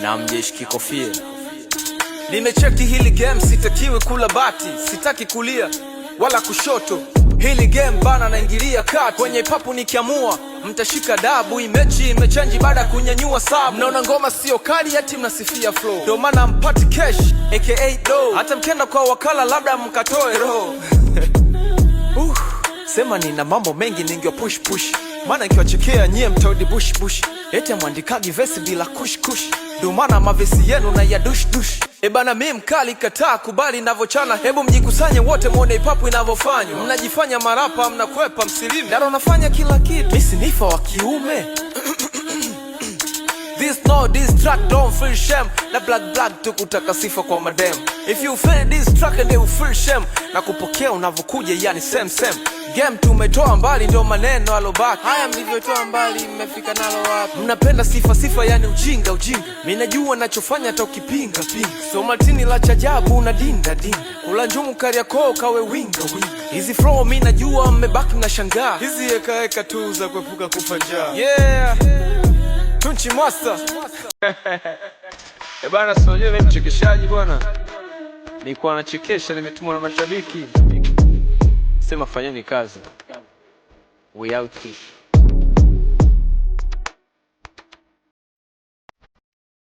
Na mjeshiki kofia. Nimecheki hili game, sitakiwi kula bati, sitaki kulia wala kushoto. Hili game bana naingilia kati. Kwenye papu nikiamua mtashika dabu. Imechi imechanji baada kunyanyua sabu. Mnaona ngoma sio kali eti mnasifia flow. Ndio maana mpati cash aka do. Hata mkenda kwa wakala labda mkatoe roho. Sema nina mambo mengi ningyo push maana nikiwachekea nyie mtaudi bush. Eti mwandikagi vesi bila kush. Ndio maana mavesi yenu na ya dush. Ebana mimi mkali kataa kubali navochana. Hebu mjikusanye wote muone ipapu inavofanywa. Mnajifanya marapa mnakwepa msilimi. Daro nafanya kila kitu. Misi nifa wa kiume. This track don't feel shame. Na black tu kutaka sifa kwa madem. If you feel this track and they will feel shame. Na kupokea unavokuja yani same. Game tumetoa mbali ndio maneno alobaki. Haya mlivyotoa mbali mmefika nalo wapi? Mnapenda sifa yani ujinga. Mimi najua nachofanya hata ukipinga. So Martini la chajabu unadinda. Kula njumu Kariakoo kawe winga. Hizi flow mimi najua mmebaki na shangaa. Hizi eka tu za kuepuka kufa njaa. Yeah. Tunchi master. Bana sio wewe mchekeshaji bwana. Nilikuwa nachekesha nimetumwa na mashabiki. Sema fanyeni kazi. We out here.